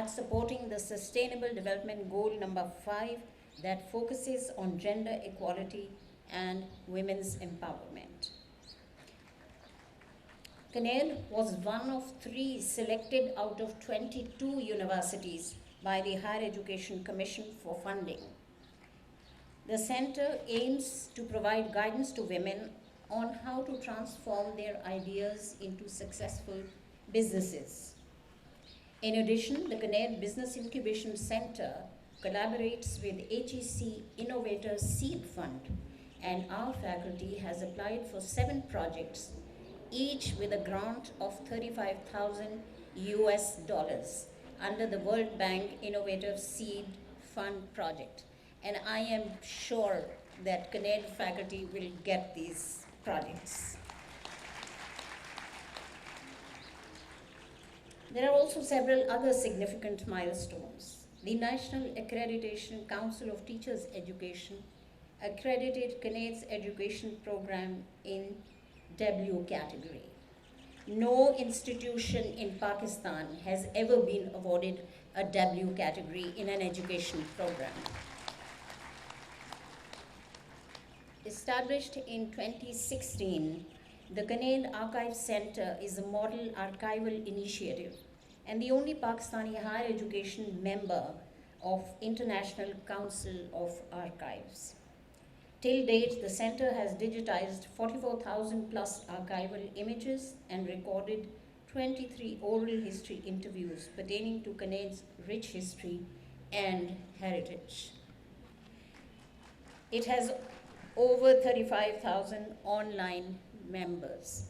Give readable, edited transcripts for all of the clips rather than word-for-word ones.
at supporting the Sustainable Development Goal number 5 that focuses on gender equality and women's empowerment. Kinnaird was one of 3 selected out of 22 universities by the Higher Education Commission for funding. The center aims to provide guidance to women on how to transform their ideas into successful businesses. In addition, the Kinnaird Business Incubation Center collaborates with HEC Innovator Seed Fund, and our faculty has applied for 7 projects, each with a grant of $35,000 US under the World Bank Innovative Seed Fund project. And I am sure that Kinnaird faculty will get these projects. There are also several other significant milestones. The National Accreditation Council of Teachers Education accredited Kinnaird's education program in W category. No institution in Pakistan has ever been awarded a W category in an education program. Established in 2016, the Kinnaird Archive Center is a model archival initiative and the only Pakistani higher education member of International Council of Archives. Till date, the center has digitized 44,000 plus archival images and recorded 23 oral history interviews pertaining to Kinnaird's rich history and heritage. It has over 35,000 online members.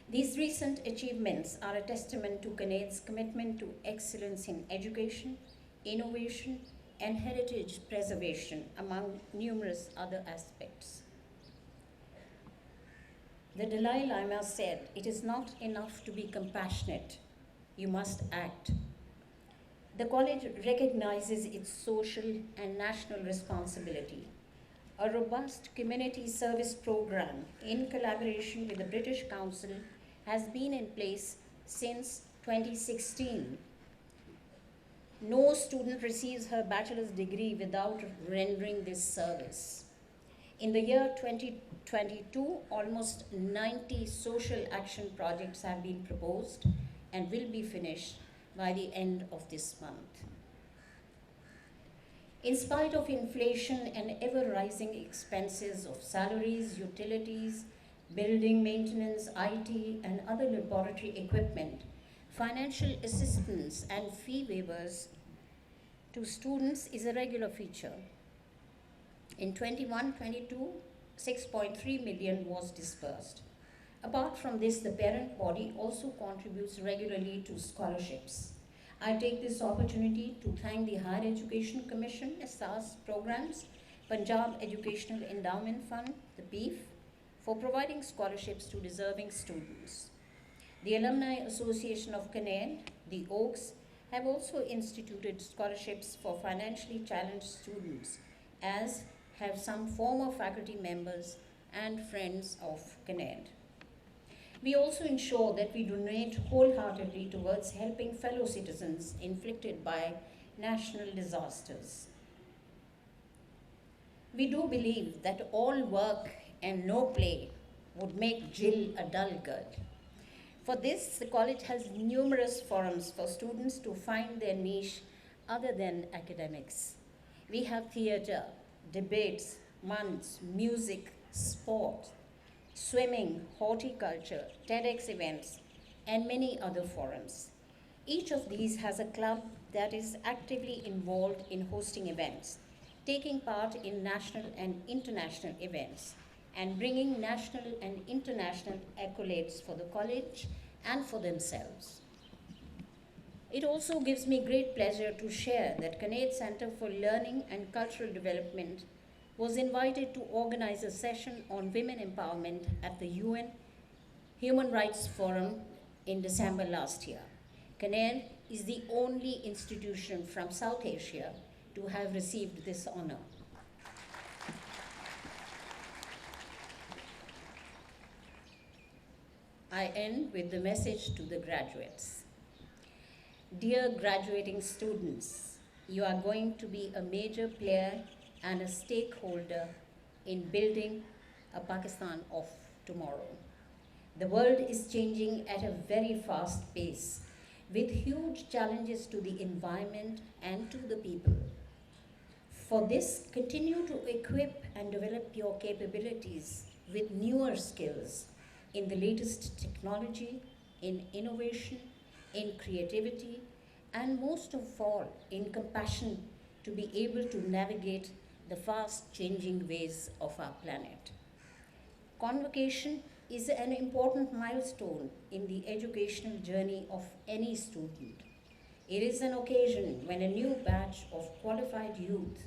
These recent achievements are a testament to Kinnaird's commitment to excellence in education, innovation, and heritage preservation, among numerous other aspects. The Dalai Lama said, "It is not enough to be compassionate, you must act." The college recognizes its social and national responsibility. A robust community service program in collaboration with the British Council has been in place since 2016. No student receives her bachelor's degree without rendering this service. In the year 2022, almost 90 social action projects have been proposed and will be finished by the end of this month. In spite of inflation and ever-rising expenses of salaries, utilities, building maintenance, IT, and other laboratory equipment, financial assistance and fee waivers to students is a regular feature. In 21-22, 6.3 million was disbursed. Apart from this, the parent body also contributes regularly to scholarships. I take this opportunity to thank the Higher Education Commission, SAS programs, Punjab Educational Endowment Fund, the PEEF, for providing scholarships to deserving students. The Alumni Association of Kinnaird, the Oaks, have also instituted scholarships for financially challenged students, as have some former faculty members and friends of Kinnaird. We also ensure that we donate wholeheartedly towards helping fellow citizens inflicted by national disasters. We do believe that all work and no play would make Jill a dull girl. For this, the college has numerous forums for students to find their niche other than academics. We have theatre, debates, months, music, sport, swimming, horticulture, TEDx events, and many other forums. Each of these has a club that is actively involved in hosting events, taking part in national and international events, and bringing national and international accolades for the college and for themselves. It also gives me great pleasure to share that Kinnaird Center for Learning and Cultural Development was invited to organize a session on women empowerment at the UN Human Rights Forum in December last year. Kinnaird is the only institution from South Asia to have received this honor. I end with the message to the graduates. Dear graduating students, you are going to be a major player and a stakeholder in building a Pakistan of tomorrow. The world is changing at a very fast pace, with huge challenges to the environment and to the people. For this, continue to equip and develop your capabilities with newer skills in the latest technology, in innovation, in creativity, and most of all, in compassion to be able to navigate the fast changing ways of our planet. Convocation is an important milestone in the educational journey of any student. It is an occasion when a new batch of qualified youth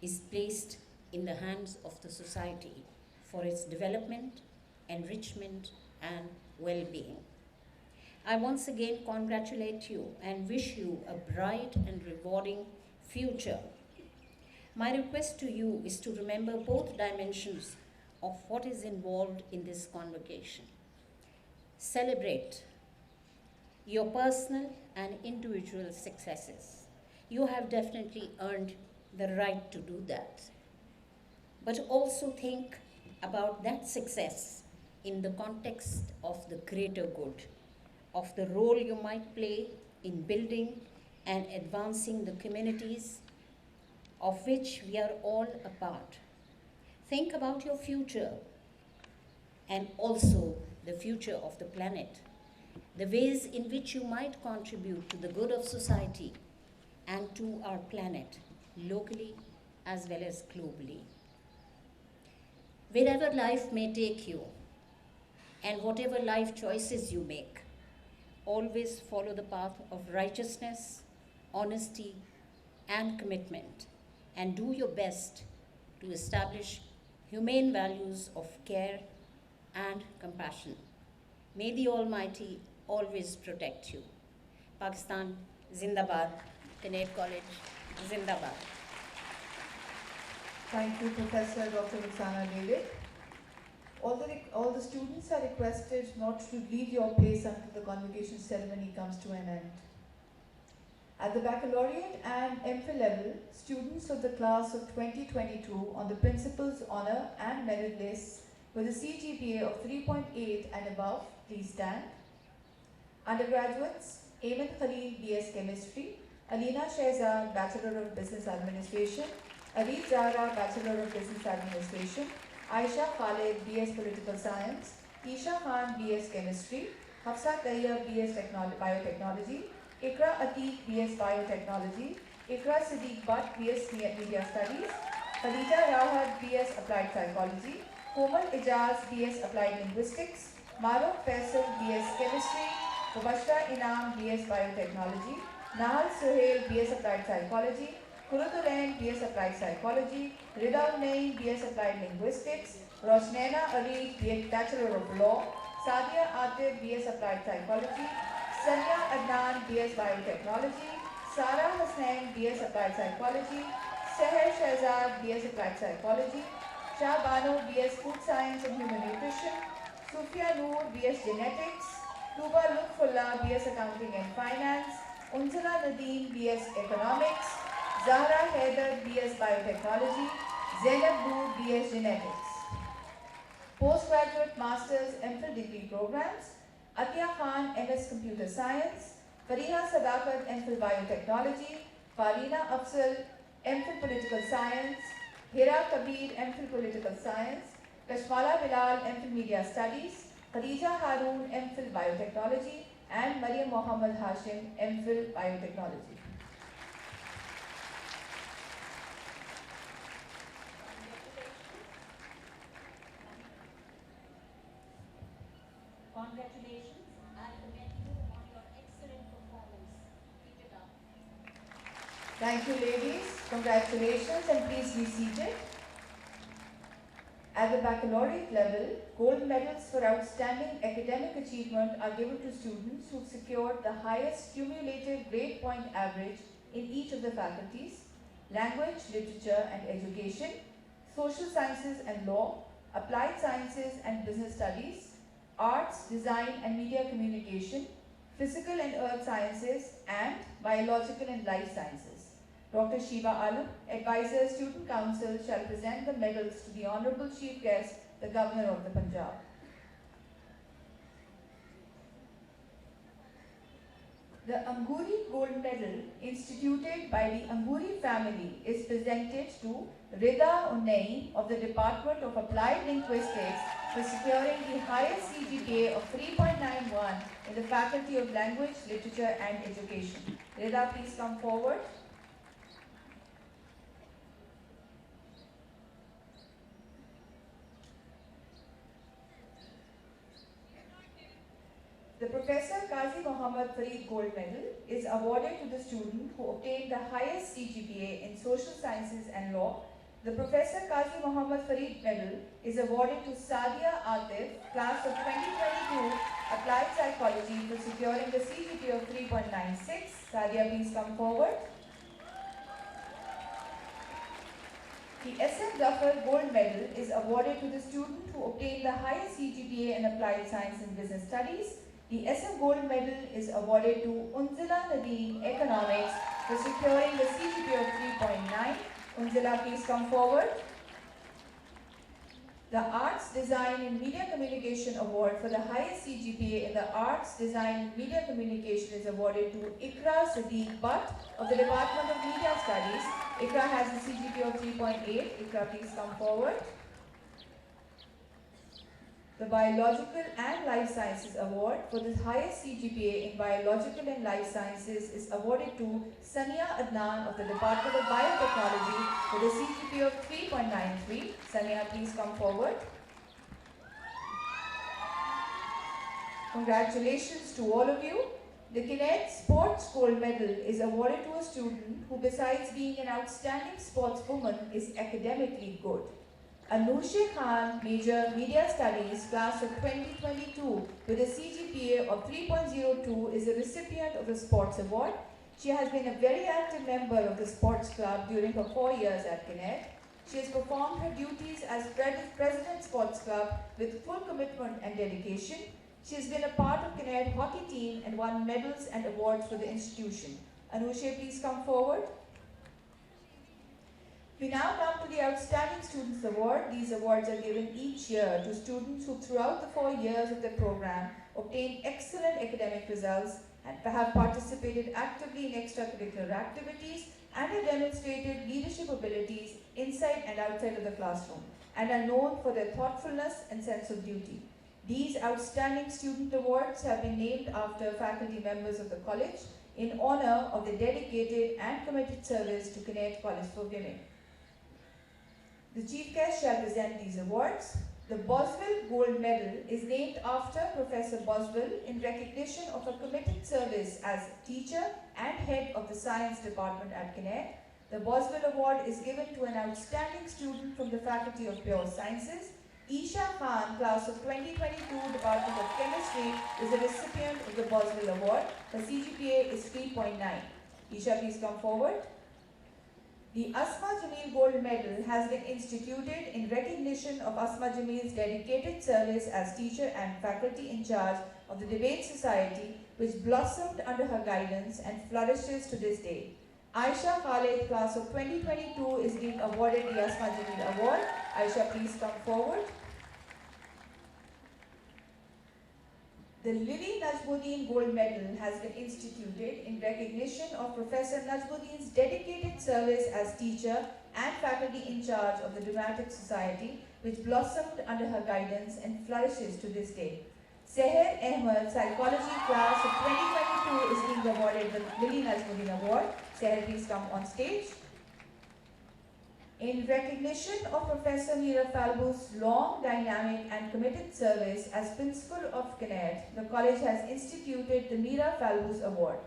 is placed in the hands of the society for its development, enrichment, and well-being. I once again congratulate you and wish you a bright and rewarding future. My request to you is to remember both dimensions of what is involved in this convocation. Celebrate your personal and individual successes. You have definitely earned the right to do that. But also think about that success in the context of the greater good, of the role you might play in building and advancing the communities of which we are all a part. Think about your future and also the future of the planet, the ways in which you might contribute to the good of society and to our planet, locally as well as globally. Wherever life may take you and whatever life choices you make, always follow the path of righteousness, honesty, and commitment, and do your best to establish humane values of care and compassion. May the Almighty always protect you. Pakistan, Zindabad. Kinnaird College, Zindabad. Thank you, Professor Dr. Rukhsana Bilegh. All the students are requested not to leave your place until the convocation ceremony comes to an end. At the baccalaureate and MPhil level, students of the class of 2022 on the Principal's Honour and Merit list with a CGPA of 3.8 and above, please stand. Undergraduates, Ayman Khalil, BS Chemistry, Alina Shehzad, Bachelor of Business Administration, Ali Zahra, Bachelor of Business Administration, Aisha Khalid, BS Political Science, Isha Khan, BS Chemistry, Hafsa Tayyab, BS Biotechnology, Ikra Atiq, BS Biotechnology, Ikra Siddiq Butt, BS Media Studies, Khadija Rahat, BS Applied Psychology, Komal Ijaz, BS Applied Linguistics, Maruf Faisal, BS Chemistry, Mubashra Inam, BS Biotechnology, Nahal Suhail, BS Applied Psychology, Kurutulain, BS Applied Psychology, Ridal Naeem, BS Applied Linguistics, Roshnena Arif, Bachelor of Law, Sadia Atif, BS Applied Psychology, Sanya Adnan, BS Biotechnology, Sara Hussain, BS Applied Psychology, Seher Shehzad, BS Applied Psychology, Shah Banu, BS Food Science and Human Nutrition, Sufia Noor, BS Genetics, Tuba Lutfullah, BS Accounting and Finance, Unzala Nadeem, BS Economics, Zahra Haider, BS Biotechnology, Zainab Noor, BS Genetics. Postgraduate Masters MPhil degree programs, Atiya Khan, MS Computer Science, Fariha Sadaqat, MPhil Biotechnology, Farina Afzal, MPhil Political Science, Hira Kabir, MPhil Political Science, Kashmala Bilal, MPhil Media Studies, Khadija Haroon, MPhil Biotechnology, and Maryam Mohammad Hashim, MPhil Biotechnology. Congratulations. I commend you on your excellent performance. Keep it up. Thank you, ladies. Congratulations, and please be seated. At the baccalaureate level, gold medals for outstanding academic achievement are given to students who secured the highest cumulative grade point average in each of the faculties: language, literature and education, social sciences and law, applied sciences and business studies, arts, design and media communication, physical and earth sciences, and Biological and Life Sciences. Dr. Shiva Alam, Advisor, Student Council, shall present the medals to the Honorable Chief Guest, the Governor of the Punjab. The Anguri Gold Medal, instituted by the Anguri family, is presented to Rida Unnai of the Department of Applied Linguistics for securing the highest CGPA of 3.91 in the Faculty of Language, Literature and Education. Rida, please come forward. The Professor Qazi Muhammad Fareed Gold Medal is awarded to the student who obtained the highest CGPA in Social Sciences and Law. The Professor Qazi Muhammad Fareed Medal is awarded to Sadia Atif, class of 2022, Applied Psychology, for securing the CGPA of 3.96. Sadia, please come forward. The S.M. Duffer Gold Medal is awarded to the student who obtained the highest CGPA in Applied Science and Business Studies. The SM Gold Medal is awarded to Unzila Nadeem Economics for securing the CGPA of 3.9. Unzila, please come forward. The Arts, Design and Media Communication Award for the highest CGPA in the Arts, Design and Media Communication is awarded to Ikra Sadiq Butt of the Department of Media Studies. Ikra has a CGPA of 3.8. Ikra, please come forward. The Biological and Life Sciences Award for the highest CGPA in Biological and Life Sciences is awarded to Sania Adnan of the Department of Biotechnology with a CGPA of 3.93. Sania, please come forward. Congratulations to all of you. The Kinnaird Sports Gold Medal is awarded to a student who, besides being an outstanding sportswoman, is academically good. Anusha Khan, Major Media Studies, class of 2022, with a CGPA of 3.02, is a recipient of the Sports Award. She has been a very active member of the Sports Club during her 4 years at Kinnaird. She has performed her duties as President Sports Club with full commitment and dedication. She has been a part of Kinnaird hockey team and won medals and awards for the institution. Anusha, please come forward. We now come to the Outstanding Students Award. These awards are given each year to students who throughout the 4 years of the program obtained excellent academic results and have participated actively in extracurricular activities and have demonstrated leadership abilities inside and outside of the classroom and are known for their thoughtfulness and sense of duty. These Outstanding Student Awards have been named after faculty members of the college in honor of the dedicated and committed service to Kinnaird College for Women. The Chief Guest shall present these awards. The Boswell Gold Medal is named after Professor Boswell in recognition of her committed service as teacher and head of the Science Department at Kinnaird. The Boswell Award is given to an outstanding student from the Faculty of Pure Sciences. Isha Khan, class of 2022, Department of Chemistry, is a recipient of the Boswell Award. Her CGPA is 3.9. Isha, please come forward. The Asma Jameel Gold Medal has been instituted in recognition of Asma Jameel's dedicated service as teacher and faculty in charge of the Debate Society, which blossomed under her guidance and flourishes to this day. Aisha Khaled, class of 2022, is being awarded the Asma Jameel Award. Aisha, please come forward. The Lily Najmuddin Gold Medal has been instituted in recognition of Professor Najmuddin's dedicated service as teacher and faculty in charge of the Dramatic Society, which blossomed under her guidance and flourishes to this day. Seher Ahmed, Psychology class of 2022, is being awarded the Lily Najmuddin Award. Seher, please come on stage. In recognition of Professor Meera Falbu's long, dynamic and committed service as Principal of Kinnaird, the college has instituted the Meera Falbu's Award.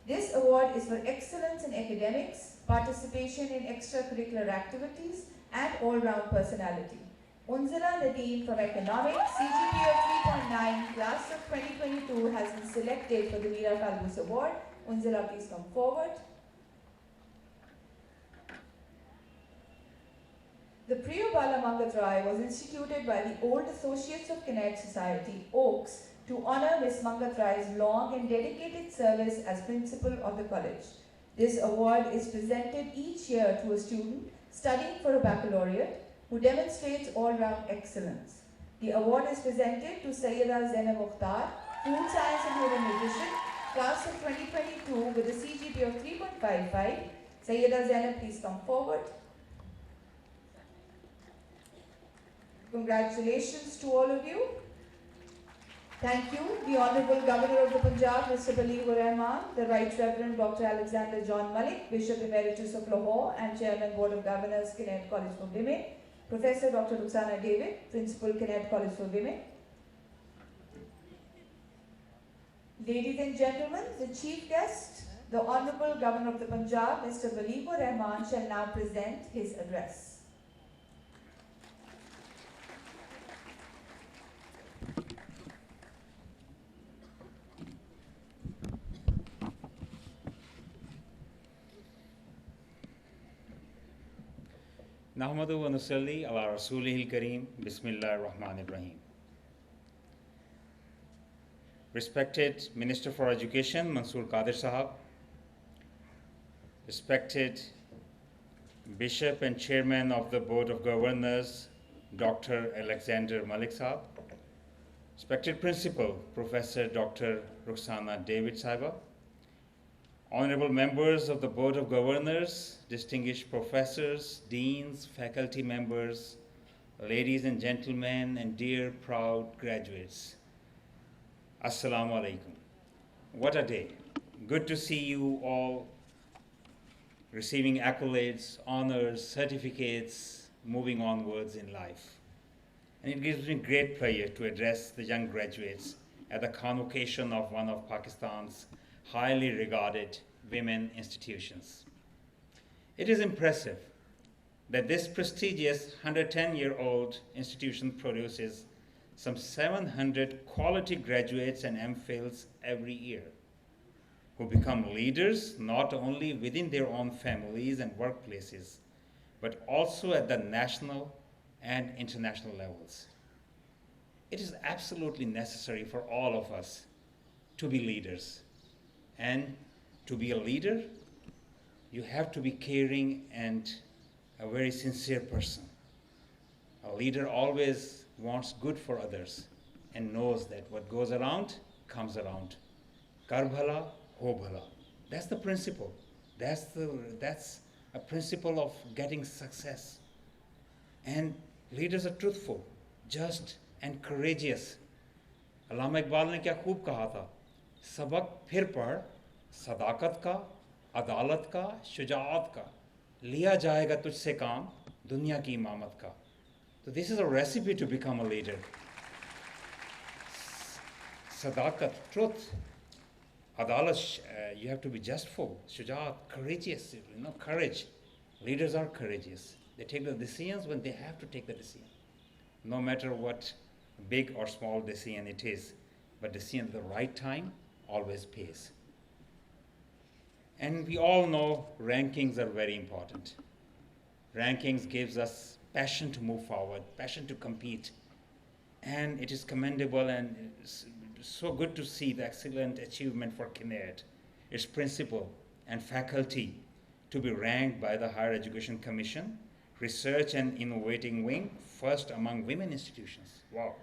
This award is for excellence in academics, participation in extracurricular activities and all-round personality. Unzila Nadeem from Economics, CGPA of 3.9, class of 2022, has been selected for the Meera Falbu's Award. Unzila, please come forward. The Priya Bala Mangat Rai was instituted by the Old Associates of Kinnaird Society, OAKS, to honor Ms. Mangatrai's long and dedicated service as principal of the college. This award is presented each year to a student studying for a baccalaureate who demonstrates all-round excellence. The award is presented to Sayyida Zainab Mukhtar, Food Science and Human Nutrition, class of 2022 with a CGPA of 3.55. Sayyida Zainab, please come forward. Congratulations to all of you. Thank you, the Honourable Governor of the Punjab, Mr. Bilegh Rehman, the Right Reverend Dr. Alexander John Malik, Bishop Emeritus of Lahore and Chairman Board of Governors, Kinnaird College for Women, Professor Dr. Rukhsana David, Principal, Kinnaird College for Women. Ladies and gentlemen, the Chief Guest, the Honourable Governor of the Punjab, Mr. Bilegh Rehman, shall now present his address. Nahmadu wa nusalli ala rasulihil kareem, bismillahir rahmanir rahim. Respected Minister for Education, Mansoor Qadir Sahab, respected Bishop and Chairman of the Board of Governors, Dr. Alexander Malik Sahab, respected Principal, Professor Dr. Rukhsana David Sahiba, honorable members of the Board of Governors, distinguished professors, deans, faculty members, ladies and gentlemen, and dear proud graduates. Assalamu alaikum. What a day. Good to see you all receiving accolades, honors, certificates, moving onwards in life. And it gives me great pleasure to address the young graduates at the convocation of one of Pakistan's highly regarded women institutions. It is impressive that this prestigious 110-year-old institution produces some 700 quality graduates and MPhils every year who become leaders not only within their own families and workplaces, but also at the national and international levels. It is absolutely necessary for all of us to be leaders. And to be a leader, you have to be caring and a very sincere person. A leader always wants good for others and knows that what goes around comes around. Kar bhala, ho bhala. That's the principle. That's a principle of getting success. And leaders are truthful, just, and courageous. Allama Iqbal ne kya khoob kaha tha, sabak phir pad, sadakat ka, adalat ka, shujaat ka, liya jayega tujhse kaam, dunya ki imamat ka. So this is a recipe to become a leader. Sadakat, truth. Adalat, you have to be justful. Shujaat, courageous, courage. Leaders are courageous. They take the decisions when they have to take the decision. No matter what big or small decision it is, but decision at the right time always pays. And we all know rankings are very important. Rankings gives us passion to move forward, passion to compete. And it is commendable and so good to see the excellent achievement for Kinnaird, its principal and faculty to be ranked by the Higher Education Commission, Research and Innovating Wing, first among women institutions. Wow.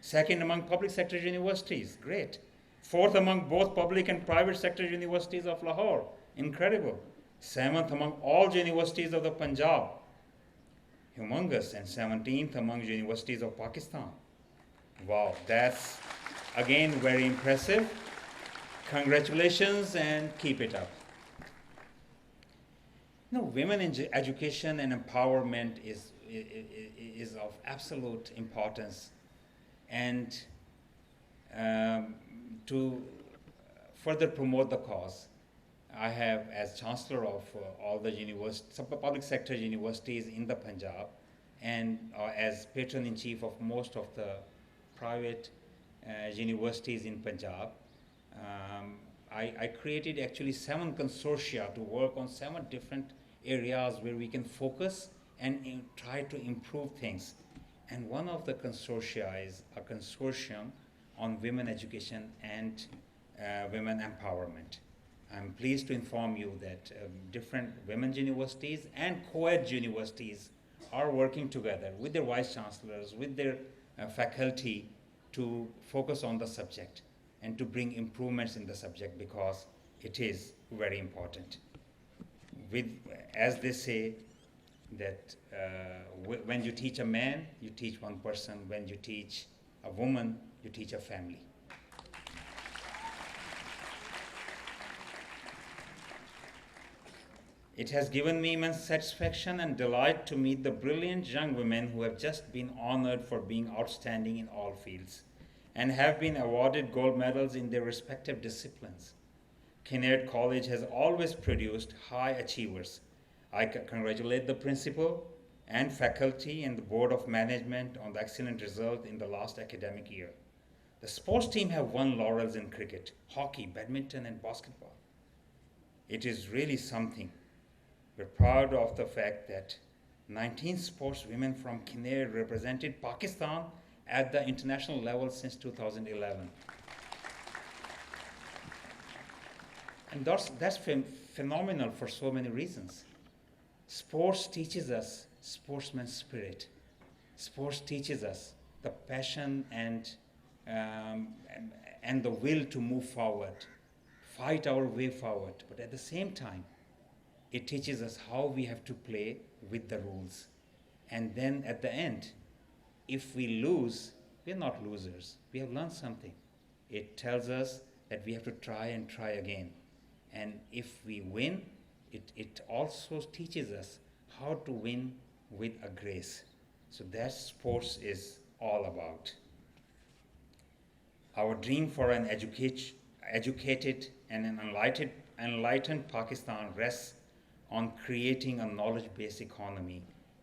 Second among public sector universities. Great. Fourth among both public and private sector universities of Lahore. Incredible. Seventh among all universities of the Punjab. Humongous. And 17th among universities of Pakistan. Wow, that's again very impressive. Congratulations and keep it up. Women in education and empowerment is of absolute importance. And to further promote the cause, I have, as Chancellor of all the public sector universities in the Punjab, and as Patron-in-Chief of most of the private universities in Punjab, I created actually 7 consortia to work on 7 different areas where we can focus and try to improve things. And one of the consortia is a consortium on women education and women empowerment. I'm pleased to inform you that different women's universities and co-ed universities are working together with their vice chancellors, with their faculty to focus on the subject and to bring improvements in the subject because it is very important. With, as they say, that when you teach a man, you teach one person. When you teach a woman, you teach a family. It has given me immense satisfaction and delight to meet the brilliant young women who have just been honored for being outstanding in all fields and have been awarded gold medals in their respective disciplines. Kinnaird College has always produced high achievers. I congratulate the principal and faculty and the board of management on the excellent result in the last academic year. The sports team have won laurels in cricket, hockey, badminton, and basketball. It is really something. We're proud of the fact that 19 sportswomen from Kinnaird represented Pakistan at the international level since 2011. And that's phenomenal for so many reasons. Sports teaches us sportsman's spirit. Sports teaches us the passion and the will to move forward, fight our way forward. But at the same time, it teaches us how we have to play with the rules. And then at the end, if we lose, we're not losers. We have learned something. It tells us that we have to try and try again. And if we win, it also teaches us how to win with a grace. So that's sports is all about. Our dream for an educated and an enlightened Pakistan rests on creating a knowledge-based economy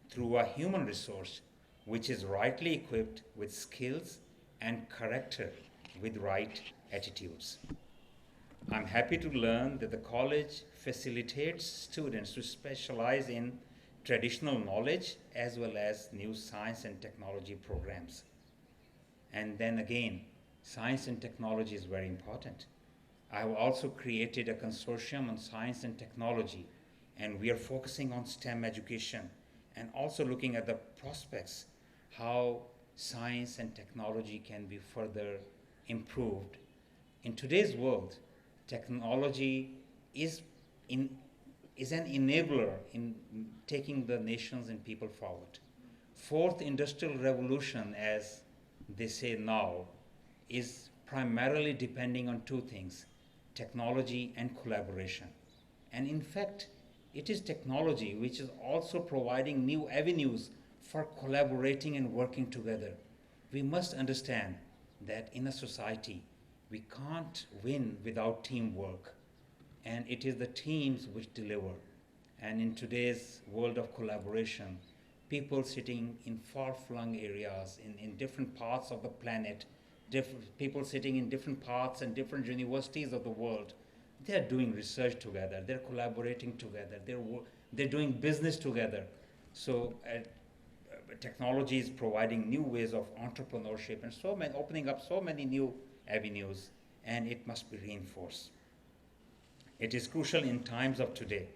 through a human resource which is rightly equipped with skills and character with right attitudes. I'm happy to learn that the college facilitates students to specialize in traditional knowledge as well as new science and technology programs. And then again, science and technology is very important. I have also created a consortium on science and technology, and we are focusing on STEM education and also looking at the prospects, how science and technology can be further improved. In today's world, technology is an enabler in taking the nations and people forward. Fourth industrial revolution, as they say now, is primarily depending on two things, technology and collaboration. And in fact, it is technology which is also providing new avenues for collaborating and working together. We must understand that in a society, we can't win without teamwork. And it is the teams which deliver. And in today's world of collaboration, people sitting in far-flung areas, in different parts of the planet, people sitting in different parts and different universities of the world, they're doing research together, they're collaborating together, they're doing business together. So technology is providing new ways of entrepreneurship and opening up so many new avenues, and it must be reinforced. It is crucial in times of today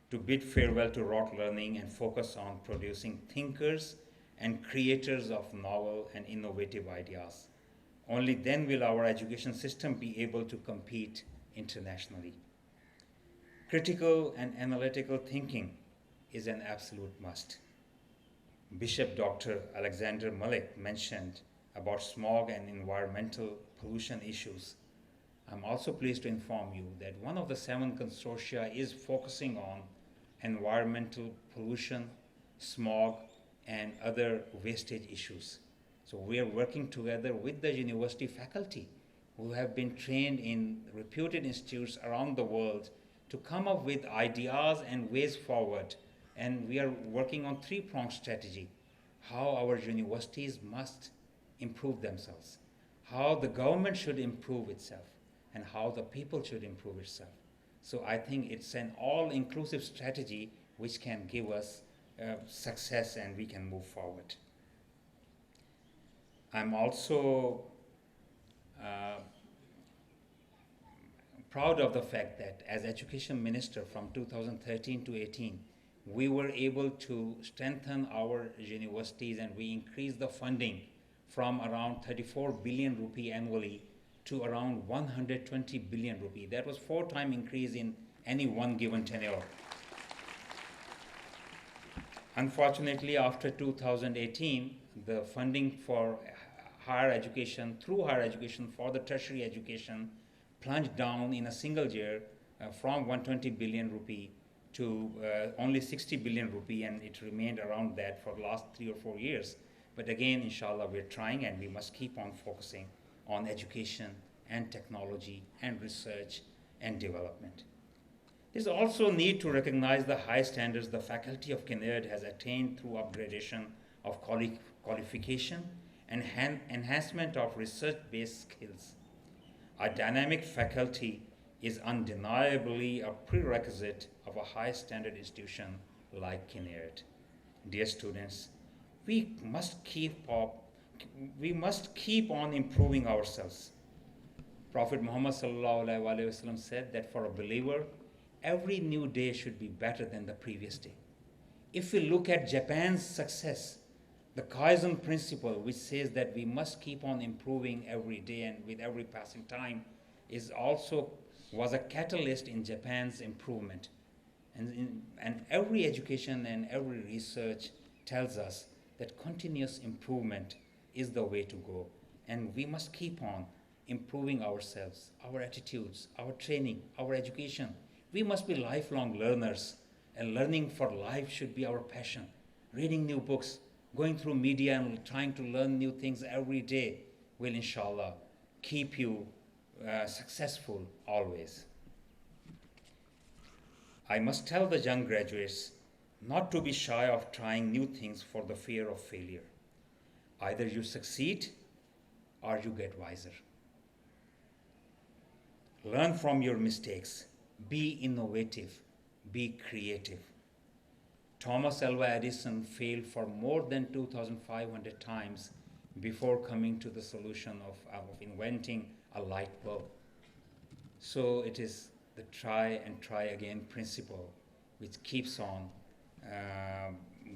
to bid farewell to rote learning and focus on producing thinkers and creators of novel and innovative ideas. Only then will our education system be able to compete internationally. Critical and analytical thinking is an absolute must. Bishop Dr. Alexander Bilegh mentioned about smog and environmental pollution issues. I'm also pleased to inform you that one of the 7 consortia is focusing on environmental pollution, smog, and other wastage issues. So we are working together with the university faculty who have been trained in reputed institutes around the world to come up with ideas and ways forward. And we are working on 3-pronged strategy, how our universities must improve themselves, how the government should improve itself, and how the people should improve itself. So I think it's an all-inclusive strategy which can give us success and we can move forward. I'm also uh, proud of the fact that as education minister from 2013 to 18, we were able to strengthen our universities and we increased the funding from around 34 billion rupee annually to around 120 billion rupee. That was 4-time increase in any one given tenure. Unfortunately, after 2018, the funding for higher education, through higher education for the tertiary education, plunged down in a single year from 120 billion rupee to only 60 billion rupee, and it remained around that for the last 3 or 4 years. But again, inshallah, we're trying and we must keep on focusing on education and technology and research and development. There's also a need to recognize the high standards the faculty of Kinnaird has attained through upgradation of qualification and enhancement of research-based skills. A dynamic faculty is undeniably a prerequisite of a high standard institution like Kinnaird. Dear students, we must keep on improving ourselves. Prophet Muhammad ﷺ said that for a believer, every new day should be better than the previous day. If we look at Japan's success, the Kaizen principle, which says that we must keep on improving every day and with every passing time, was a catalyst in Japan's improvement. And every education and every research tells us that continuous improvement is the way to go. And we must keep on improving ourselves, our attitudes, our training, our education. We must be lifelong learners, and learning for life should be our passion. Reading new books, going through media and trying to learn new things every day will, inshallah, keep you successful always. I must tell the young graduates not to be shy of trying new things for the fear of failure. Either you succeed or you get wiser. Learn from your mistakes. Be innovative. Be creative. Thomas Alva Edison failed for more than 2,500 times before coming to the solution of inventing a light bulb. So it is the try and try again principle which keeps on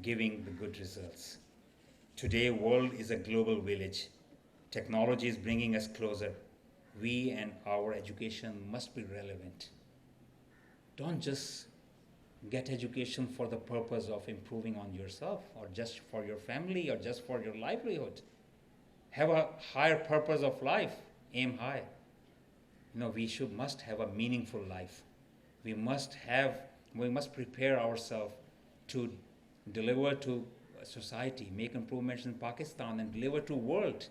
giving the good results. Today, world is a global village. Technology is bringing us closer. We and our education must be relevant. Don't just get education for the purpose of improving on yourself or just for your family or just for your livelihood. Have a higher purpose of life. Aim high. We must have a meaningful life. We must prepare ourselves to deliver to society, make improvements in Pakistan and deliver to world.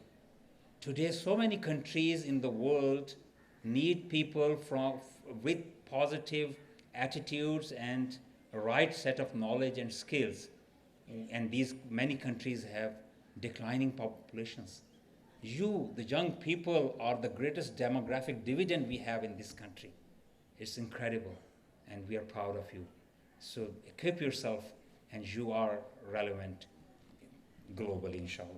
Today, so many countries in the world need people with positive attitudes and a right set of knowledge and skills. And these many countries have declining populations. You, the young people, are the greatest demographic dividend we have in this country. It's incredible, and we are proud of you. So equip yourself, and you are relevant globally, inshallah.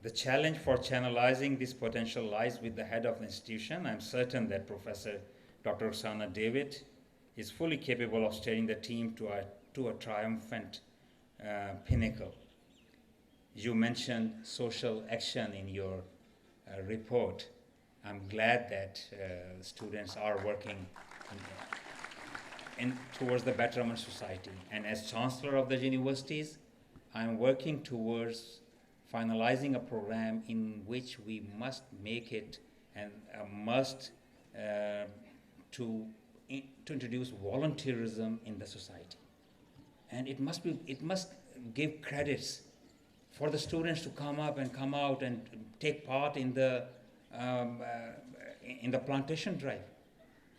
The challenge for channelizing this potential lies with the head of the institution. I'm certain that Professor Dr. Roxana David is fully capable of steering the team to a triumphant pinnacle. You mentioned social action in your report. I'm glad that students are working towards the betterment of society. And as Chancellor of the universities, I'm working towards finalizing a program in which we must make it and to introduce volunteerism in the society. And it must give credits for the students to come out and take part in the plantation drive,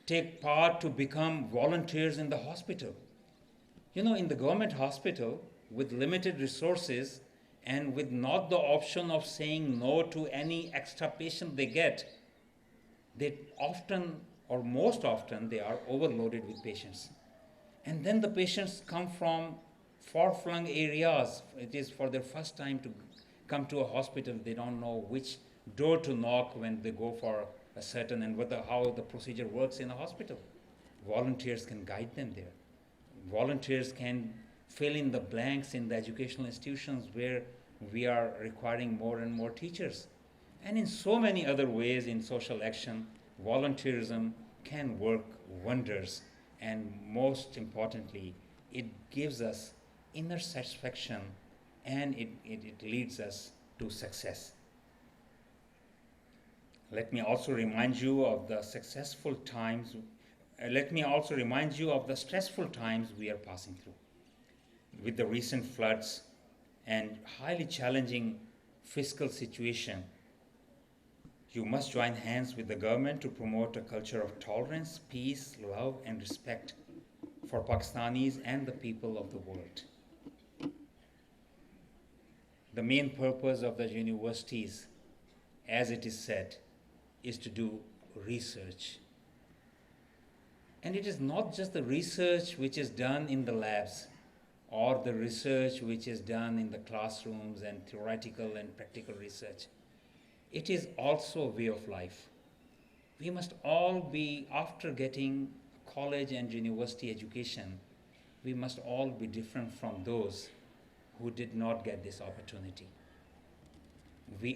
take part to become volunteers in the hospital. In the government hospital, with limited resources and with not the option of saying no to any extra patient they get, they often, or most often, they are overloaded with patients. And then the patients come from far-flung areas. It is for their first time to come to a hospital. They don't know which door to knock when they go for a certain and how the procedure works in a hospital. Volunteers can guide them there. Volunteers can fill in the blanks in the educational institutions where we are requiring more and more teachers. And in so many other ways in social action, volunteerism can work wonders. And most importantly, it gives us inner satisfaction and it leads us to success. Let me also remind you of the stressful times we are passing through. With the recent floods and highly challenging fiscal situation, you must join hands with the government to promote a culture of tolerance, peace, love, and respect for Pakistanis and the people of the world. The main purpose of the universities, as it is said, is to do research. And it is not just the research which is done in the labs or the research which is done in the classrooms and theoretical and practical research. It is also a way of life. We must all be, after getting college and university education, we must all be different from those who did not get this opportunity.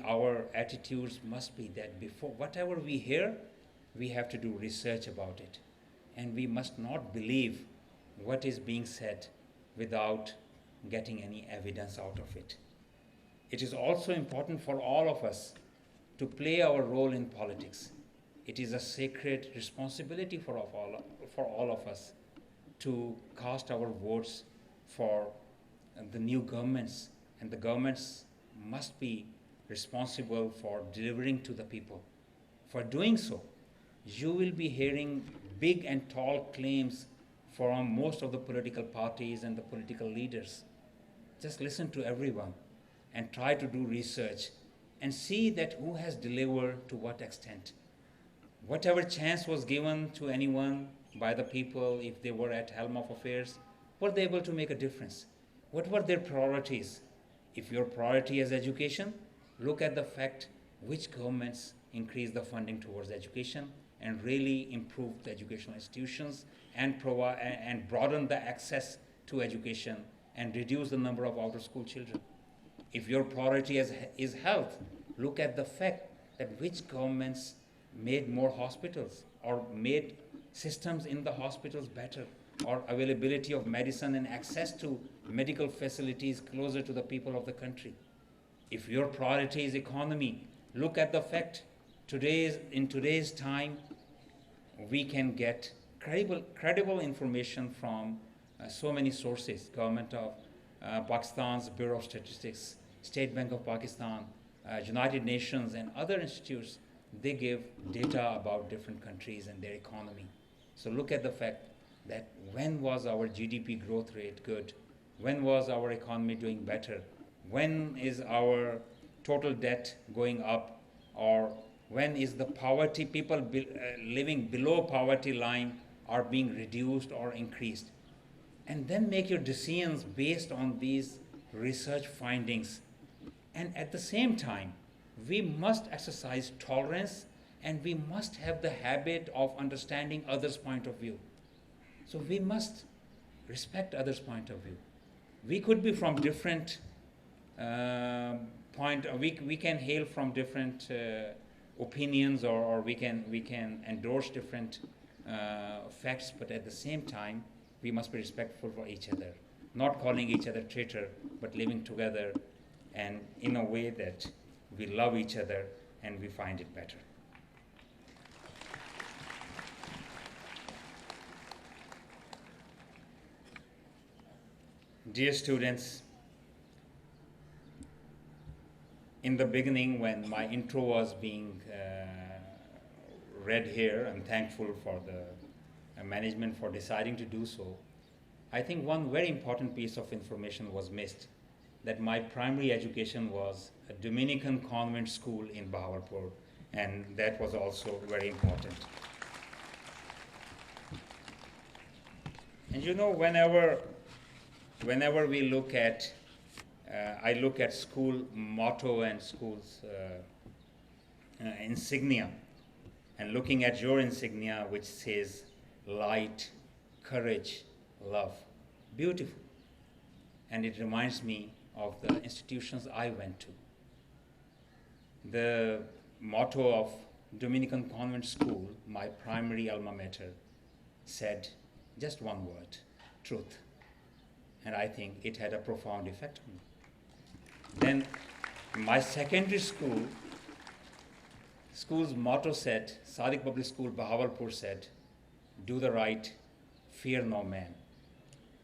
Our attitudes must be that before whatever we hear, we have to do research about it. And we must not believe what is being said without getting any evidence out of it. It is also important for all of us to play our role in politics. It is a sacred responsibility for all of us to cast our votes for the new governments, and the governments must be responsible for delivering to the people. For doing so, you will be hearing big and tall claims from most of the political parties and the political leaders. Just listen to everyone and try to do research and see that who has delivered to what extent. Whatever chance was given to anyone by the people, if they were at helm of affairs, were they able to make a difference? What were their priorities? If your priority is education, look at the fact which governments increase the funding towards education and really improve the educational institutions and broaden the access to education and reduce the number of out-of-school children. If your priority is health, look at the fact that which governments made more hospitals or made systems in the hospitals better, or availability of medicine and access to medical facilities closer to the people of the country. If your priority is economy, look at the fact in today's time we can get credible information from so many sources. Government of Pakistan's Bureau of Statistics, State Bank of Pakistan, United Nations and other institutes, they give data about different countries and their economy. So look at the fact that when was our GDP growth rate good? When was our economy doing better? When is our total debt going up? Or when is the poverty, people living below poverty line are being reduced or increased? And then make your decisions based on these research findings. And at the same time, we must exercise tolerance and we must have the habit of understanding others' point of view. So we must respect others' point of view. We could be from different we can hail from different opinions, or we can endorse different facts, but at the same time, we must be respectful for each other, not calling each other traitor, but living together and in a way that we love each other and we find it better. Dear students, in the beginning when my intro was being read here, I'm thankful for the management for deciding to do so. I think one very important piece of information was missed, that my primary education was a Dominican convent school in Bahawalpur, and that was also very important. And you know, whenever whenever we look at, I look at school motto and school's insignia, and looking at your insignia, which says light, courage, love. Beautiful. And it reminds me of the institutions I went to. The motto of Dominican Convent School, my primary alma mater, said just one word, truth. And I think it had a profound effect on me. Then my secondary school's motto said, Sadiq Public School, Bahawalpur said, do the right, fear no man.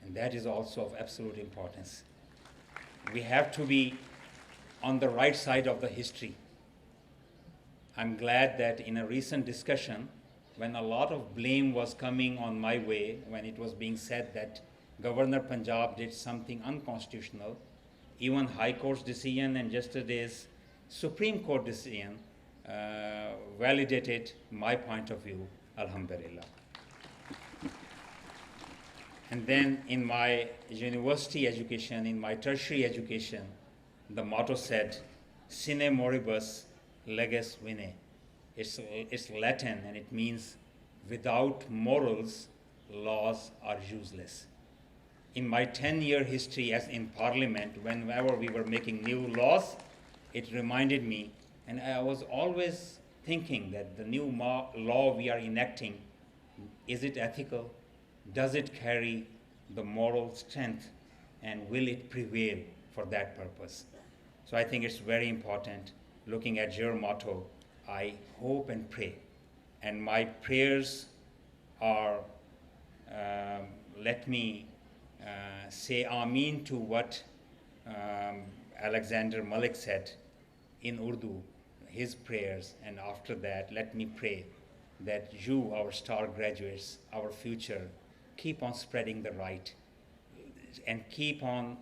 And that is also of absolute importance. We have to be on the right side of the history. I'm glad that in a recent discussion, when a lot of blame was coming on my way, when it was being said that Governor Punjab did something unconstitutional, even High Court's decision and yesterday's Supreme Court decision validated my point of view, alhamdulillah. And then in my university education, in my tertiary education, the motto said, sine moribus leges vine. It's Latin and it means without morals, laws are useless. In my 10-year history as in Parliament, whenever we were making new laws, it reminded me, and I was always thinking that the new law we are enacting, is it ethical? Does it carry the moral strength? And will it prevail for that purpose? So I think it's very important, looking at your motto, I hope and pray. And my prayers are, let me say Ameen to what Alexander Malik said in Urdu, his prayers, and after that, let me pray that you, our star graduates, our future, keep on spreading the right and keep on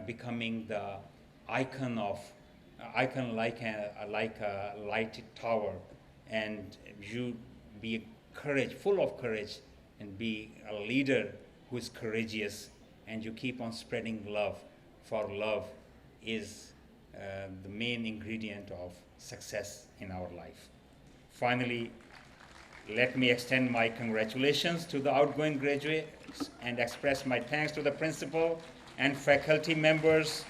becoming the icon like a lighted tower, and you be full of courage, and be a leader who is courageous, and you keep on spreading love, for love is the main ingredient of success in our life. Finally, let me extend my congratulations to the outgoing graduates and express my thanks to the principal and faculty members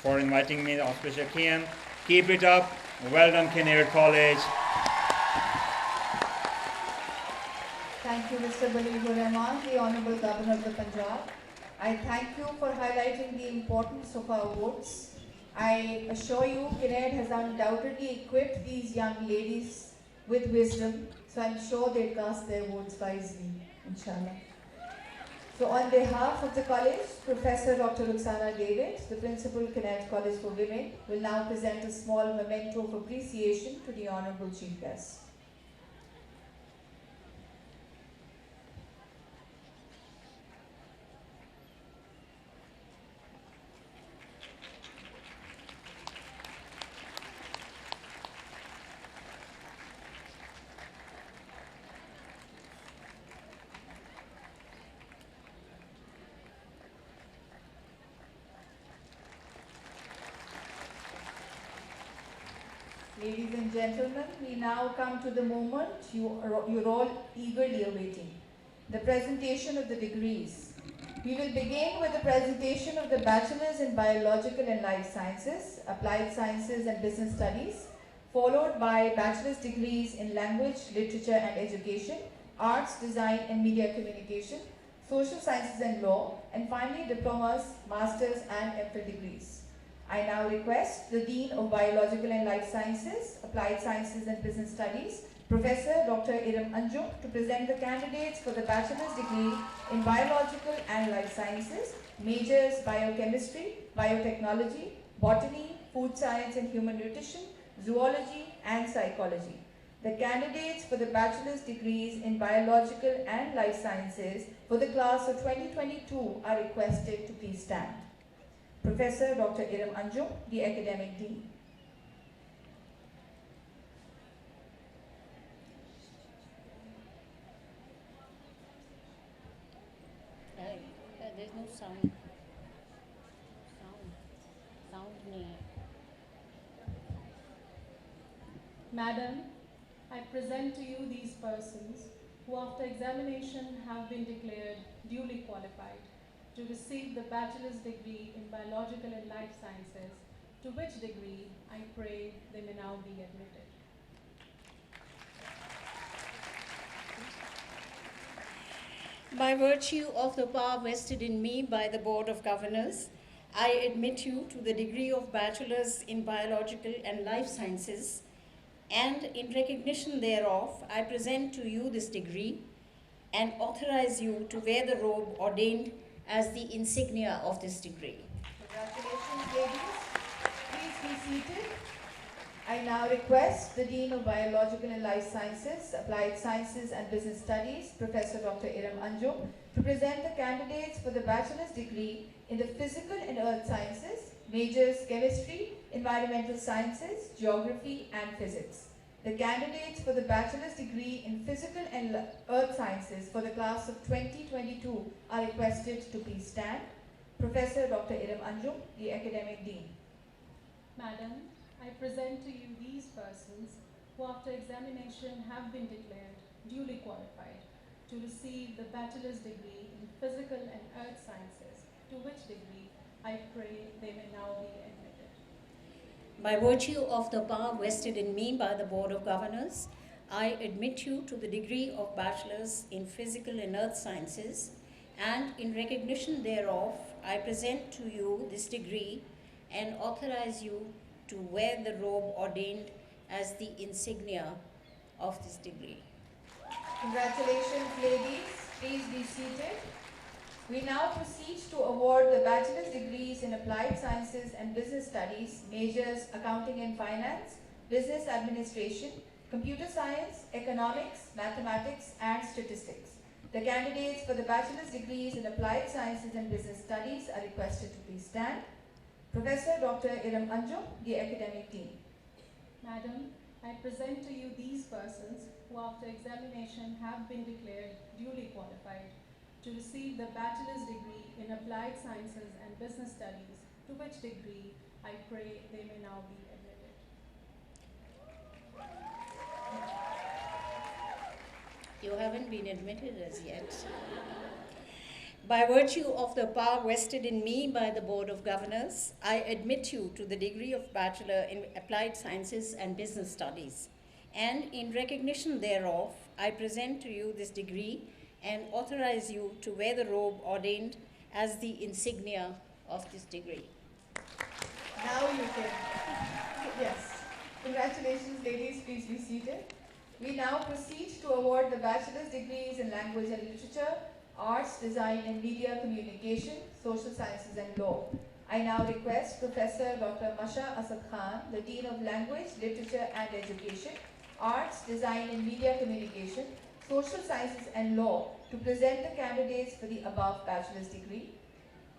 for inviting me to Auspicious Kian. Keep it up. Well done, Kinnaird College. Thank you, Mr. Bilegh Rehman, the Honorable Governor of the Punjab. I thank you for highlighting the importance of our votes. I assure you, Kinnaird has undoubtedly equipped these young ladies with wisdom, so I'm sure they'll cast their votes wisely, inshallah. So on behalf of the college, Professor Dr. Ruxana David, the Principal, Kinnaird College for Women, will now present a small memento of appreciation to the Honorable Chief Guest. Ladies and gentlemen, we now come to the moment you're all eagerly awaiting, the presentation of the degrees. We will begin with the presentation of the Bachelor's in Biological and Life Sciences, Applied Sciences and Business Studies, followed by Bachelor's degrees in Language, Literature and Education, Arts, Design and Media Communication, Social Sciences and Law, and finally Diplomas, Masters and MPhil degrees. I now request the Dean of Biological and Life Sciences, Applied Sciences and Business Studies, Professor Dr. Iram Anjum, to present the candidates for the Bachelor's degree in Biological and Life Sciences, majors Biochemistry, Biotechnology, Botany, Food Science and Human Nutrition, Zoology and Psychology. The candidates for the Bachelor's degrees in Biological and Life Sciences for the class of 2022 are requested to please stand. Professor Dr. Iram Anjum, the Academic Dean. There's no sound. Madam, I present to you these persons who after examination have been declared duly qualified to receive the bachelor's degree in biological and life sciences, to which degree I pray they may now be admitted. By virtue of the power vested in me by the Board of Governors, I admit you to the degree of Bachelor's in Biological and Life Sciences, and in recognition thereof, I present to you this degree and authorize you to wear the robe ordained as the insignia of this degree. Congratulations, ladies. Please be seated. I now request the Dean of Biological and Life Sciences, Applied Sciences and Business Studies, Professor Dr. Iram Anjum, to present the candidates for the bachelor's degree in the Physical and Earth Sciences, majors Chemistry, Environmental Sciences, Geography and Physics. The candidates for the bachelor's degree in Physical and Earth Sciences for the class of 2022 are requested to please stand. Professor Dr. Iram Anjum, the Academic Dean. Madam, I present to you these persons who after examination have been declared duly qualified to receive the bachelor's degree in Physical and Earth Sciences, to which degree I pray they may now be admitted. By virtue of the power vested in me by the Board of Governors, I admit you to the degree of Bachelor's in Physical and Earth Sciences, and in recognition thereof, I present to you this degree and authorize you to wear the robe ordained as the insignia of this degree. Congratulations, ladies. Please be seated. We now proceed to award the bachelor's degrees in Applied Sciences and Business Studies, majors Accounting and Finance, Business Administration, Computer Science, Economics, Mathematics, and Statistics. The candidates for the bachelor's degrees in Applied Sciences and Business Studies are requested to please stand. Professor Dr. Iram Anjum, the Academic Dean. Madam, I present to you these persons who after examination have been declared duly qualified to receive the bachelor's degree in Applied Sciences and Business Studies, to which degree I pray they may now be admitted. You haven't been admitted as yet. By virtue of the power vested in me by the Board of Governors, I admit you to the degree of Bachelor in Applied Sciences and Business Studies, and in recognition thereof, I present to you this degree and authorize you to wear the robe ordained as the insignia of this degree. Now you can. Yes. Congratulations, ladies. Please be seated. We now proceed to award the bachelor's degrees in Language and Literature, Arts, Design and Media Communication, Social Sciences and Law. I now request Professor Dr. Masha Asad Khan, the Dean of Language, Literature and Education, Arts, Design and Media Communication, Social Sciences and Law, to present the candidates for the above bachelor's degree.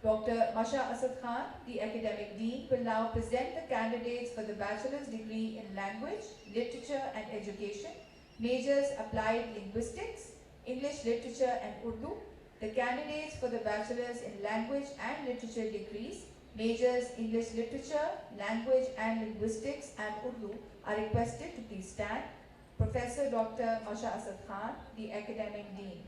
Dr. Masha Asad Khan, the Academic Dean, will now present the candidates for the bachelor's degree in Language, Literature and Education, majors Applied Linguistics, English Literature and Urdu. The candidates for the bachelor's in Language and Literature degrees, majors English Literature, Language and Linguistics and Urdu, are requested to please stand. Professor Dr. Masha Asad Khan, the Academic Dean.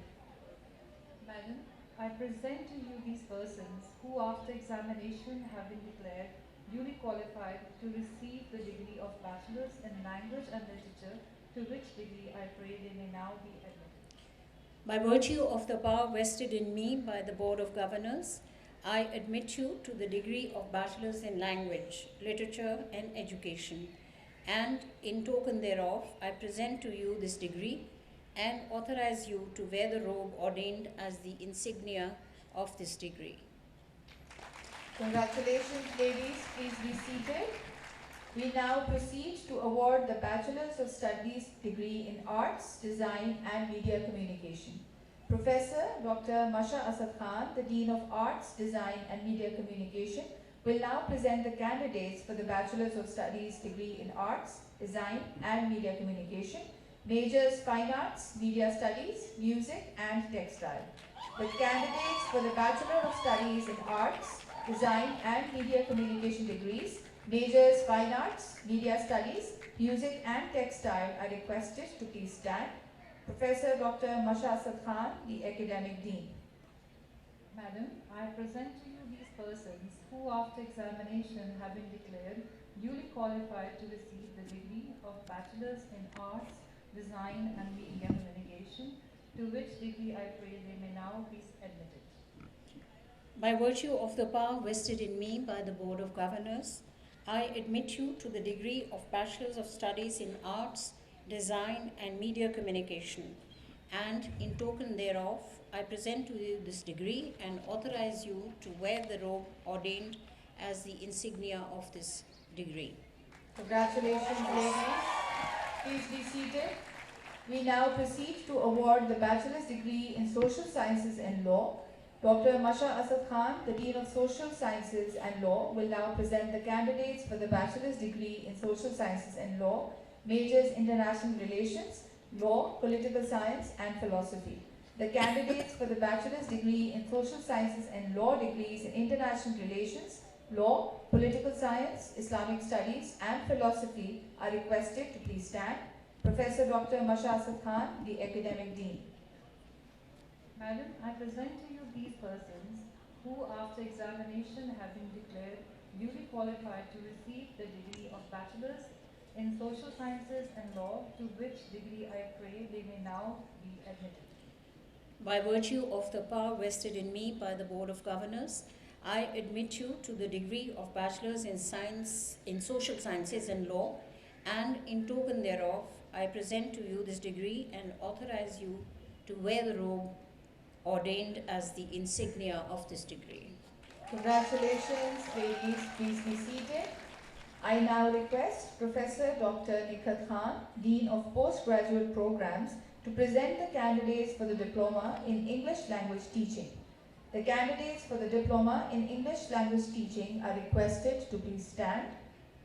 Madam, I present to you these persons who after examination have been declared duly qualified to receive the degree of Bachelor's in Language and Literature, to which degree I pray they may now be admitted. By virtue of the power vested in me by the Board of Governors, I admit you to the degree of Bachelor's in Language, Literature and Education, and in token thereof, I present to you this degree and authorize you to wear the robe ordained as the insignia of this degree. Congratulations, ladies. Please be seated. We now proceed to award the Bachelor's of Studies degree in Arts, Design and Media Communication. Professor Dr. Masha Asad Khan, the Dean of Arts, Design and Media Communication, will now present the candidates for the Bachelor's of Studies degree in Arts, Design and Media Communication, majors Fine Arts, Media Studies, Music and Textile. The candidates for the Bachelor of Studies in Arts, Design and Media Communication degrees, majors Fine Arts, Media Studies, Music and Textile are requested to please stand. Professor Dr. Mashasat Khan, the Academic Dean. Madam, I present to you these persons who after examination have been declared duly qualified to receive the degree of Bachelor's in Arts, Design and Media Communication, to which degree I pray they may now be admitted. By virtue of the power vested in me by the Board of Governors, I admit you to the degree of Bachelor's of Studies in Arts, Design and Media Communication, and in token thereof, I present to you this degree and authorize you to wear the robe ordained as the insignia of this degree. Congratulations, ladies. Please be seated. We now proceed to award the Bachelor's degree in Social Sciences and Law. Dr. Masha Asad Khan, the Dean of Social Sciences and Law, will now present the candidates for the Bachelor's degree in Social Sciences and Law, majors International Relations, Law, Political Science and Philosophy. The candidates for the Bachelor's degree in Social Sciences and Law degrees in International Relations, Law, Political Science, Islamic Studies and Philosophy are requested to please stand. Professor Dr. Masha Asad Khan, the Academic Dean. Madam, I present to you these persons who after examination have been declared duly qualified to receive the degree of Bachelor's in Social Sciences and Law, to which degree I pray they may now be admitted. By virtue of the power vested in me by the Board of Governors, I admit you to the degree of Bachelor's in Science, in Social Sciences and Law, and in token thereof, I present to you this degree and authorize you to wear the robe ordained as the insignia of this degree. Congratulations, ladies. Please be seated. I now request Professor Dr. Nikhat Khan, Dean of Postgraduate Programs, to present the candidates for the Diploma in English Language Teaching. The candidates for the Diploma in English Language Teaching are requested to please stand.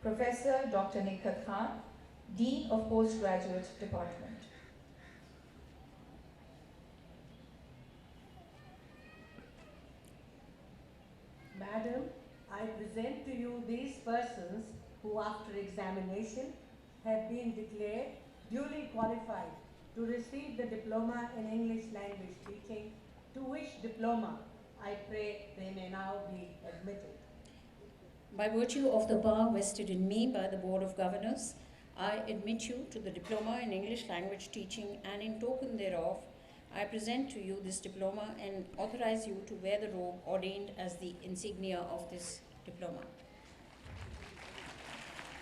Professor Dr. Nikhat Khan, Dean of Postgraduate Department. Madam, I present to you these persons who after examination have been declared duly qualified to receive the Diploma in English Language Teaching, to which diploma I pray they may now be admitted. By virtue of the power vested in me by the Board of Governors, I admit you to the Diploma in English Language Teaching, and in token thereof, I present to you this diploma and authorize you to wear the robe ordained as the insignia of this diploma.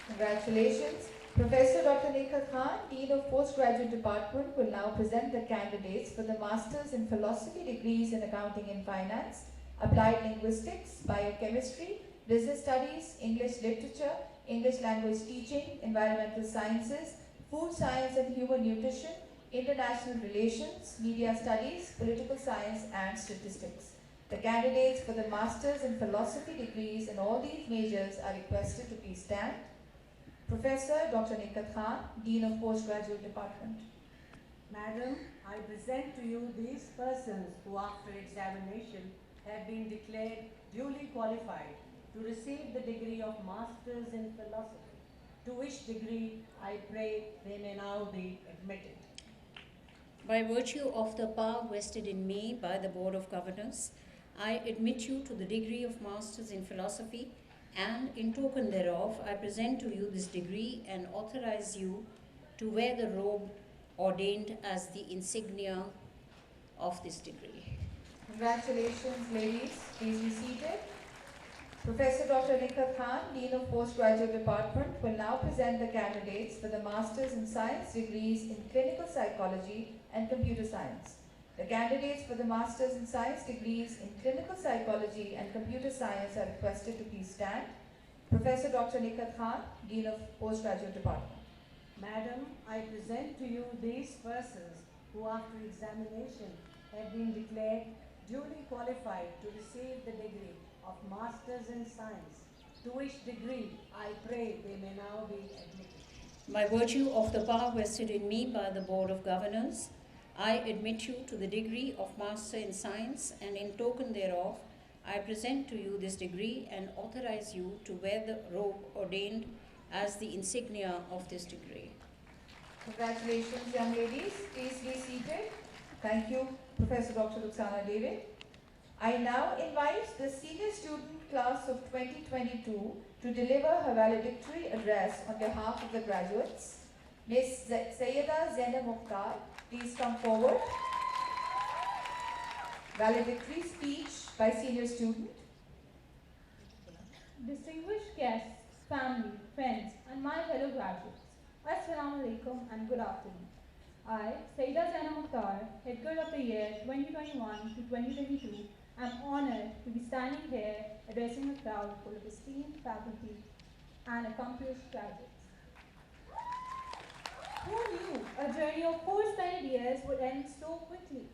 Congratulations. Professor Dr. Nikhat Khan, Dean of Postgraduate Department, will now present the candidates for the Masters in Philosophy degrees in Accounting and Finance, Applied Linguistics, Biochemistry, Business Studies, English Literature, English Language Teaching, Environmental Sciences, Food Science and Human Nutrition, International Relations, Media Studies, Political Science and Statistics. The candidates for the Masters in Philosophy degrees in all these majors are requested to please stand. Professor Dr. Nikhat Khan, Dean of Postgraduate Department. Madam, I present to you these persons who after examination have been declared duly qualified to receive the degree of Masters in Philosophy, to which degree I pray they may now be admitted. By virtue of the power vested in me by the Board of Governors, I admit you to the degree of Masters in Philosophy, and in token thereof, I present to you this degree and authorize you to wear the robe ordained as the insignia of this degree. Congratulations, ladies. Please be seated. Professor Dr. Nikhat Khan, Dean of Postgraduate Department, will now present the candidates for the Masters in Science degrees in Clinical Psychology and Computer Science. The candidates for the Masters in Science degrees in Clinical Psychology and Computer Science are requested to please stand. Professor Dr. Nikhat Khan, Dean of Postgraduate Department. Madam, I present to you these persons who after examination have been declared duly qualified to receive the degree of Masters in Science, to which degree I pray they may now be admitted. By virtue of the power vested in me by the Board of Governors, I admit you to the degree of Master in Science, and in token thereof, I present to you this degree and authorize you to wear the robe ordained as the insignia of this degree. Congratulations, young ladies. Please be seated. Thank you, Professor Dr. Ruxana David. I now invite the senior student class of 2022 to deliver her valedictory address on behalf of the graduates. Ms. Sayyida Zainab Mukhtar, please come forward. Valedictory speech by senior student. Distinguished guests, family, friends, and my fellow graduates, Assalamu alaikum and good afternoon. I, Sayyida Zainab Mukhtar, Head Girl of the Year 2021 to 2022, am honored to be standing here addressing a crowd full of esteemed faculty and accomplished graduates. Who knew a journey of 4 splendid years would end so quickly?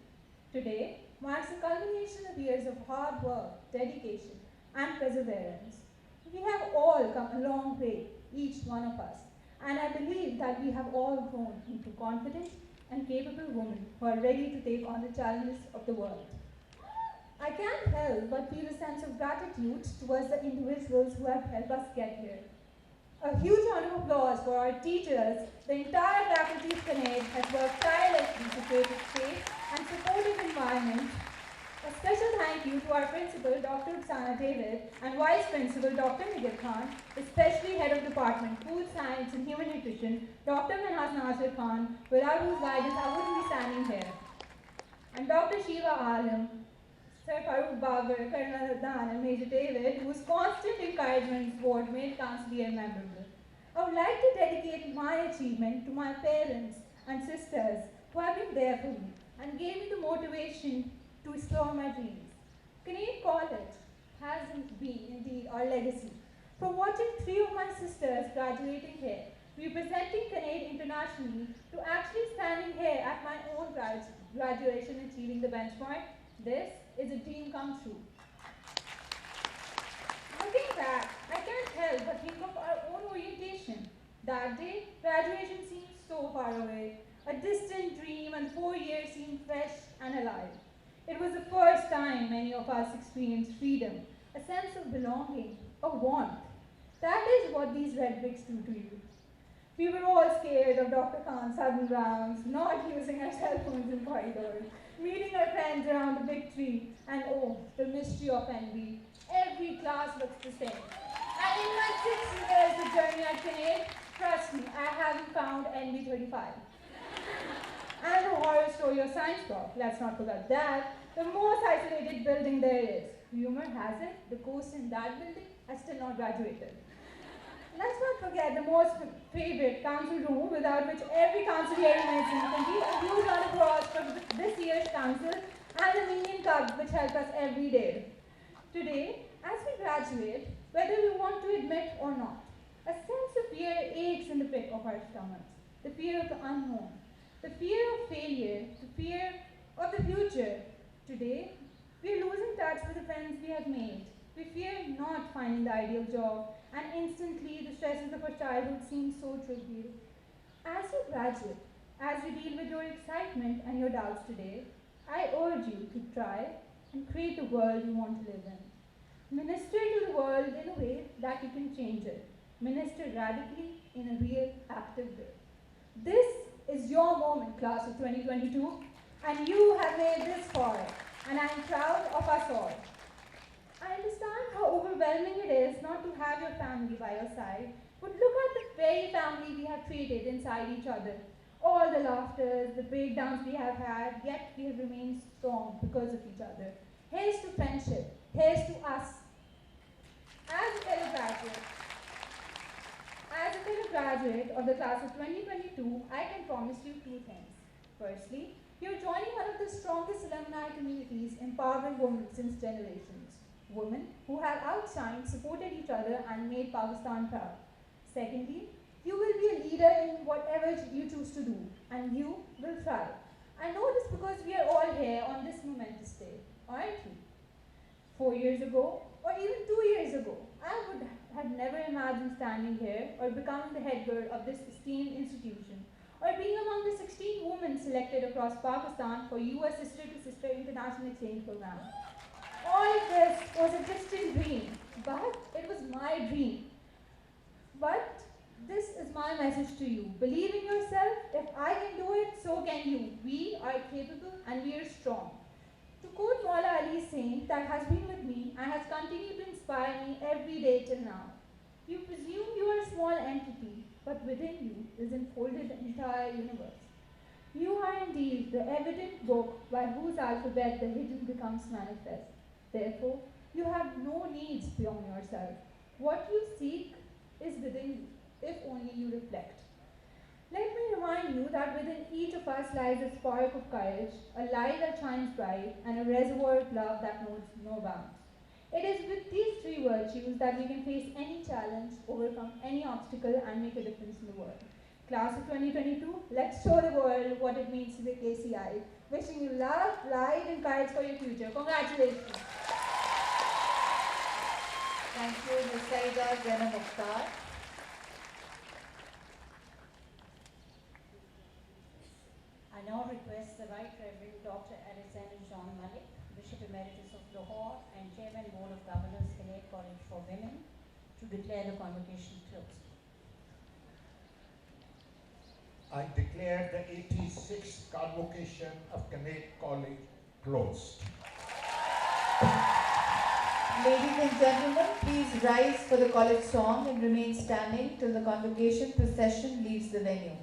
Today marks the culmination of years of hard work, dedication, and perseverance. We have all come a long way, each one of us, and I believe that we have all grown into confident and capable women who are ready to take on the challenges of the world. I can't help but feel a sense of gratitude towards the individuals who have helped us get here. A huge round of applause for our teachers. The entire faculty of Kinnaird has worked tirelessly to create a safe and supportive environment. A special thank you to our principal, Dr. Ruxana David, and Vice Principal, Dr. Bilegh Khan, especially Head of Department, Food Science and Human Nutrition, Dr. Manhas Nasir Khan, without whose guidance I wouldn't be standing here. And Dr. Shiva Alam, Sir Farooq Babar, Colonel Hadan, and Major David, whose constant encouragement and support made Council Year memorable. I would like to dedicate my achievement to my parents and sisters who have been there for me and gave me the motivation to explore my dreams. Kinnaird College has been indeed our legacy. From watching 3 of my sisters graduating here, representing Kinnaird internationally, to actually standing here at my own graduation achieving the benchmark, this is a dream come true. Looking back, I can't help but think of our own orientation. That day, graduation seemed so far away, a distant dream, and 4 years seemed fresh and alive. It was the first time many of us experienced freedom, a sense of belonging, a warmth. That is what these red bricks do to you. We were all scared of Dr. Khan's sudden rounds, not using our cell phones in corridors, meeting our friends around the big tree, and oh, the mystery of envy. Every class looks the same. And in my 6 years of journey at Kinnaird, trust me, I haven't found envy 35. And the horror story of Science Prof, let's not forget that, the most isolated building there is. Rumor has it, the ghost in that building has still not graduated. Let's not forget the most favorite council room, without which every council here remains incomplete. A huge round of applause for this year's council and the Minion Cup, which helped us every day. Today, as we graduate, whether we want to admit or not, a sense of fear aches in the pit of our stomachs. The fear of the unknown, the fear of failure, the fear of the future. Today, we are losing touch with the friends we have made. We fear not finding the ideal job, and instantly the stresses of our childhood seem so trivial. As you graduate, as you deal with your excitement and your doubts today, I urge you to try and create the world you want to live in. Minister to the world in a way that you can change it. Minister radically in a real, active way. This is your moment, class of 2022, and you have made this far, and I am proud of us all. I understand how overwhelming it is not to have your family by your side, but look at the very family we have created inside each other. All the laughters, the breakdowns we have had, yet we have remained strong because of each other. Here's to friendship. Here's to us. As a fellow graduate of the class of 2022, I can promise you 2 things. Firstly, you're joining one of the strongest alumni communities empowering women since generations. Women who have outshined, supported each other, and made Pakistan proud. Secondly, you will be a leader in whatever you choose to do, and you will thrive. I know this because we are all here on this momentous day, aren't we? 4 years ago, or even 2 years ago, I would have never imagined standing here or becoming the head girl of this esteemed institution, or being among the 16 women selected across Pakistan for US Sister-to-Sister International Exchange Program. All of this was a distant dream, but it was my dream. But This is my message to you. Believe in yourself. If I can do it, so can you. We are capable and we are strong. To quote Maula Ali saying that has been with me and has continued to inspire me every day till now. You presume you are a small entity, but within you is enfolded the entire universe. You are indeed the evident book by whose alphabet the hidden becomes manifest. Therefore, you have no needs beyond yourself. What you seek is within you, if only you reflect. Let me remind you that within each of us lies a spark of courage, a light that shines bright, and a reservoir of love that knows no bounds. It is with these three virtues that we can face any challenge, overcome any obstacle, and make a difference in the world. Class of 2022, let's show the world what it means to be KCI. Wishing you love, light, and courage for your future. Congratulations. Thank you, Ms. Saida Zaina Mukhtar. I now request the Right Reverend Dr. Alexander John Malik, Bishop Emeritus of Lahore and Chairman Board of Governors, Kinnaird College for Women, to declare the convocation closed. I declare the 86th convocation of Kinnaird College closed. Ladies and gentlemen, please rise for the college song and remain standing till the convocation procession leaves the venue.